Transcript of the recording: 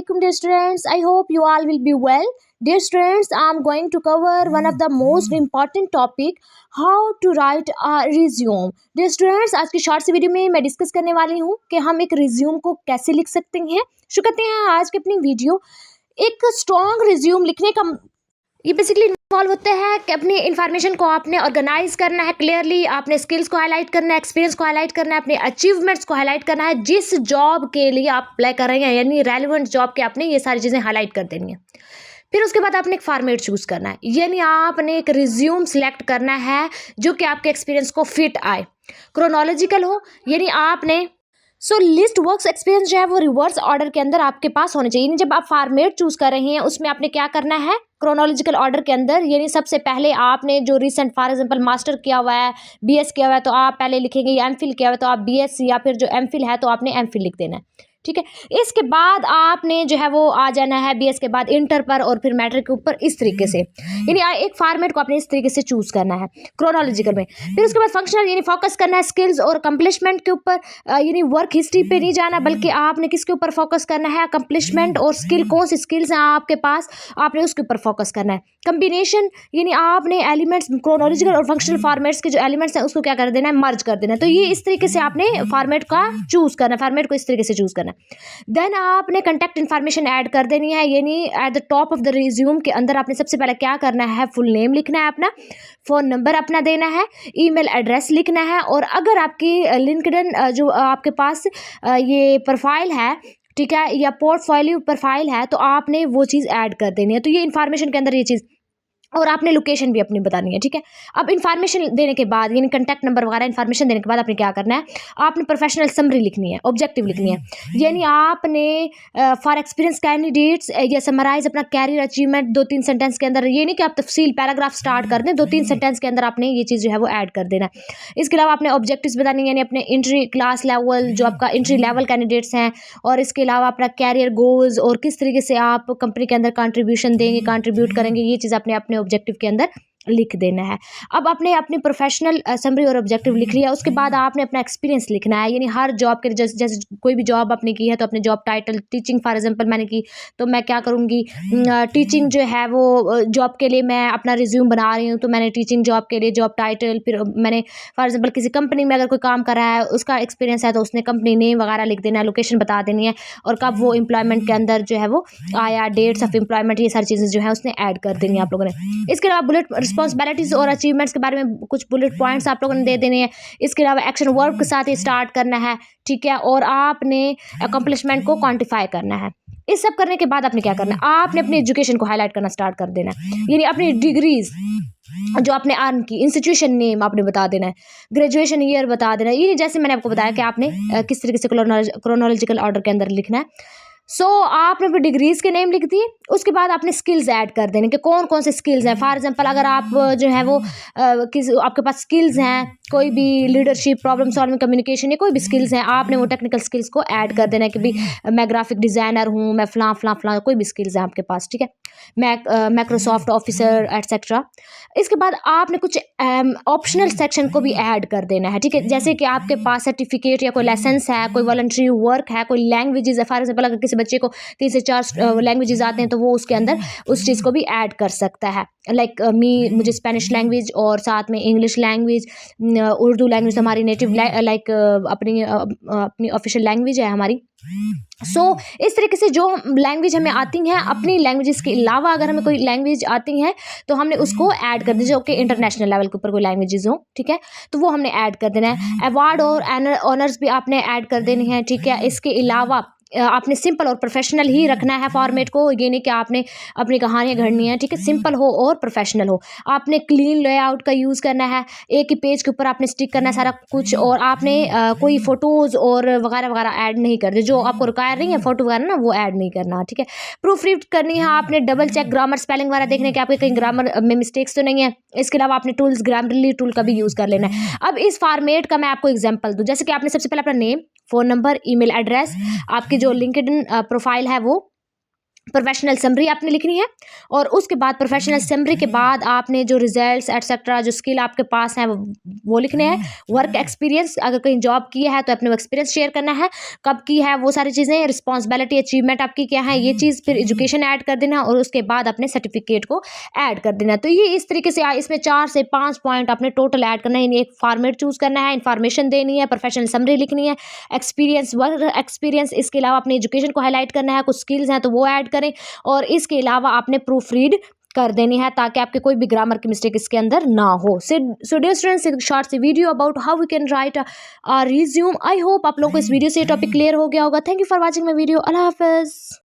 Assalamualaikum dear students. I hope you all will be well. Dear students, I am going to cover one of the most important topic, how to write a resume. Dear students, आज की short सी video में मैं discuss करने वाली हूँ कि हम एक रिज्यूम को कैसे लिख सकते हैं। शुरू करते हैं आज की अपनी वीडियो। एक स्ट्रॉन्ग रिज्यूम लिखने का ये बेसिकली इन्वॉल्व होता है कि अपनी इन्फॉर्मेशन को आपने ऑर्गेनाइज करना है क्लियरली, आपने स्किल्स को हाईलाइट करना है, एक्सपीरियंस को हाईलाइट करना है, अपने अचीवमेंट्स को हाईलाइट करना है, जिस जॉब के लिए आप अप्लाई कर रहे हैं यानी रेलिवेंट जॉब के आपने ये सारी चीज़ें हाईलाइट कर देनी है। फिर उसके बाद आपने एक फॉर्मेट चूज़ करना है, यानी आपने एक रिज्यूम सिलेक्ट करना है जो कि आपके एक्सपीरियंस को फिट आए, क्रोनोलॉजिकल हो, यानी आपने लिस्ट वर्क्स एक्सपीरियंस जो है वो रिवर्स ऑर्डर के अंदर आपके पास होने चाहिए। यानी जब आप फॉर्मेट चूज कर रहे हैं उसमें आपने क्या करना है, क्रोनोलॉजिकल ऑर्डर के अंदर, यानी सबसे पहले आपने जो रिसेंट फॉर एग्जांपल मास्टर किया हुआ है, बीएस किया हुआ है तो आप पहले लिखेंगे, या एमफिल किया हुआ है तो आप बीएस, या फिर जो एमफिल है तो आपने एमफिल लिख देना है। ठीक है, इसके बाद आपने जो है वो आ जाना है बीएस के बाद इंटर पर और फिर मैट्रिक के ऊपर, इस तरीके से। यानी एक फॉर्मेट को आपने इस तरीके से चूज करना है क्रोनोलॉजिकल में। फिर उसके बाद फंक्शनल, यानी फोकस करना है स्किल्स और अकम्पलिशमेंट के ऊपर, यानी वर्क हिस्ट्री पे नहीं जाना बल्कि आपने किसके ऊपर फोकस करना है, अकम्पलिशमेंट और स्किल, कौन सी स्किल्स हैं आपके पास आपने उसके ऊपर फोकस करना है। कम्बिनेशन, यानी आपने एलिमेंट्स क्रोनोलॉजिकल और फंक्शनल फॉर्मेट्स के जो एलिमेंट्स हैं उसको क्या कर देना है, मर्ज कर देना है। तो ये इस तरीके से आपने फॉर्मेट का चूज करना है, फॉर्मेट को इस तरीके से चूज करना है। देन आपने कंटैक्ट इन्फॉर्मेशन ऐड कर देनी है, यानी at the top of the resume के अंदर आपने सबसे पहले क्या करना है, फुल नेम लिखना है अपना, फ़ोन नंबर अपना देना है, ईमेल एड्रेस लिखना है, और अगर आपकी लिंक्डइन जो आपके पास ये प्रोफाइल है, ठीक है, या पोर्टफोलियो प्रोफाइल है, तो आपने वो चीज़ ऐड कर देनी है। तो ये इन्फॉर्मेशन के अंदर ये चीज़, और आपने लोकेशन भी अपनी बतानी है। ठीक है, अब इन्फॉर्मेशन देने के बाद, यानी कॉन्टैक्ट नंबर वगैरह इन्फॉर्मेशन देने के बाद आपने क्या करना है, आपने प्रोफेशनल समरी लिखनी है, ऑब्जेक्टिव लिखनी है, यानी आपने फॉर एक्सपीरियंस कैंडिडेट्स या समराइज अपना कैरियर अचीवमेंट 2-3 सेंटेंस के अंदर, ये नहीं कि आप तफसील पैराग्राफ स्टार्ट कर दें, 2-3 सेंटेंस के अंदर आपने ये चीज़ जो है वो ऐड कर देना है। इसके अलावा आपने ऑब्जेक्टिव्स बतानी है, यानी अपने इंट्री क्लास लेवल, जो आपका इंट्री लेवल कैंडिडेट्स हैं, और इसके अलावा अपना कैरियर गोल्स और किस तरीके से आप कंपनी के अंदर कंट्रीब्यूशन देंगे, कंट्रीब्यूट करेंगे, ये चीज़ आपने अपने ऑब्जेक्टिव के अंदर लिख देना है। अब आपने अपनी प्रोफेशनल समरी और ऑब्जेक्टिव लिख लिया, उसके बाद आपने अपना एक्सपीरियंस लिखना है, यानी हर जॉब के जैसे कोई भी जॉब आपने की है तो अपने job title, teaching for example मैंने की तो मैं क्या करूँगी, टीचिंग जो है वो जॉब के लिए मैं अपना रिज्यूम बना रही हूँ तो मैंने टीचिंग जॉब के लिए जॉब टाइटल, फिर मैंने फॉर एग्जांपल किसी कंपनी में अगर कोई काम कर रहा है उसका एक्सपीरियंस है तो उसने कंपनी नेम वगैरह लिख देना है, लोकेशन बता देनी है, और कब वो एम्प्लॉयमेंट के अंदर जो है वो आया, डेट्स ऑफ एम्प्लॉयमेंट, ये सारी चीज़ें जो है उसने ऐड कर देनी है आप लोगों ने। इसके अलावा बुलेट रिस्पॉन्सिबिलिटीज और अचीवमेंट्स के बारे में कुछ बुलेट पॉइंट्स आप लोगों ने दे देने हैं। इसके अलावा एक्शन वर्ब के साथ ही स्टार्ट करना है, ठीक है, और आपने अकम्पलिशमेंट को क्वांटिफाई करना है। इस सब करने के बाद आपने क्या करना है, आपने अपनी एजुकेशन को हाईलाइट करना स्टार्ट कर देना है, यानी अपनी डिग्रीज जो आपने अर्न की, इंस्टीट्यूशन नेम आपने बता देना है, ग्रेजुएशन ईयर बता देना है, ये जैसे मैंने आपको बताया कि आपने किस तरीके से क्रोनोलॉजिकल ऑर्डर के अंदर लिखना है। आपने अपनी डिग्रीज के नेम लिख दिए, उसके बाद आपने स्किल्स ऐड कर देने कि कौन कौन से स्किल्स हैं। फॉर एग्जांपल अगर आप जो है वो आपके पास स्किल्स हैं, कोई भी लीडरशिप, प्रॉब्लम सॉल्विंग, कम्युनिकेशन, या कोई भी स्किल्स हैं, आपने वो टेक्निकल स्किल्स को ऐड कर देना है कि भाई मैं ग्राफिक डिज़ाइनर हूँ, मैं फलां फलां फलां, कोई भी स्किल्स हैं आपके पास, ठीक है, माइक्रोसॉफ्ट ऑफिसर एटसेट्रा। इसके बाद आपने कुछ ऑप्शनल सेक्शन को भी ऐड कर देना है, ठीक है, जैसे कि आपके पास सर्टिफिकेट या कोई लाइसेंस है, कोई वॉलंटरी वर्क है, कोई लैंग्वेजेस है। फॉर एग्जांपल अगर किसी बच्चे को 3 से 4 लैंग्वेजेस आते हैं तो वो उसके अंदर उस चीज़ को भी ऐड कर सकता है, लाइक मुझे स्पेनिश लैंग्वेज और साथ में इंग्लिश लैंग्वेज, उर्दू लैंग्वेज हमारी नेटिव, लाइक अपनी ऑफिशियल लैंग्वेज है हमारी। इस तरीके से जो लैंग्वेज हमें आती हैं, अपनी लैंग्वेजेस के अलावा अगर हमें कोई लैंग्वेज आती है तो हमने उसको ऐड कर दीजिए, ओके, इंटरनेशनल लेवल के ऊपर कोई लैंग्वेजेस हो, ठीक है, तो वो हमने ऐड कर देना है। अवार्ड और ऑनर्स भी आपने ऐड कर देनी है, ठीक है। इसके अलावा आपने सिंपल और प्रोफेशनल ही रखना है फॉर्मेट को, ये नहीं कि आपने अपनी कहानियाँ गढ़नी है, ठीक है, सिंपल हो और प्रोफेशनल हो। आपने क्लीन लेआउट का यूज़ करना है, एक ही पेज के ऊपर आपने स्टिक करना है सारा कुछ, और आपने कोई फ़ोटोज़ और वगैरह वगैरह ऐड नहीं करते, जो आपको रिक्वायर नहीं है फ़ोटो वगैरह ना, वो ऐड नहीं करना, ठीक है। प्रूफ रीड करनी है, आपने डबल चेक ग्रामर, स्पेलिंग वगैरह देखने के आपके कहीं ग्रामर में मिस्टेक्स तो नहीं है। इसके अलावा आपने टूल्स, ग्रामरली टूल का भी यूज़ कर लेना है। अब इस फॉर्मेट का मैं आपको एग्जाम्पल दूँ, जैसे कि आपने सबसे पहले अपना name, phone number, email address, आपकी जो लिंक्डइन प्रोफाइल है वो, प्रोफेशनल समरी आपने लिखनी है। और उसके बाद प्रोफेशनल समरी के बाद आपने जो रिजल्ट्स एटसेट्रा जो स्किल आपके पास हैं वो लिखने हैं। वर्क एक्सपीरियंस, अगर कहीं जॉब की है तो अपने एक्सपीरियंस शेयर करना है, कब की है वो सारी चीज़ें, रिस्पॉन्सिबिलिटी अचीवमेंट आपकी क्या है ये चीज़, फिर एजुकेशन ऐड कर देना और उसके बाद अपने सर्टिफिकेट को ऐड कर देना। तो ये इस तरीके से इसमें 4 से 5 पॉइंट आपने टोटल ऐड करना है। एक फॉर्मेट चूज़ करना है, इन्फॉर्मेशन देनी है, प्रोफेशनल समरी लिखनी है, एक्सपीरियंस, वर्क एक्सपीरियंस, इसके अलावा अपनी एजुकेशन को हाईलाइट करना है, कुछ स्किल्स हैं तो वो ऐड करें, और इसके अलावा आपने प्रूफ रीड कर देनी है ताकि आपके कोई भी ग्रामर की मिस्टेक इसके अंदर ना हो। सो डियर स्टूडेंट्स, शॉर्ट सी video about how we can write resume. I hope आप लोगों को इस वीडियो से टॉपिक क्लियर हो गया होगा। Thank you for watching my video. Allah हाफिज़।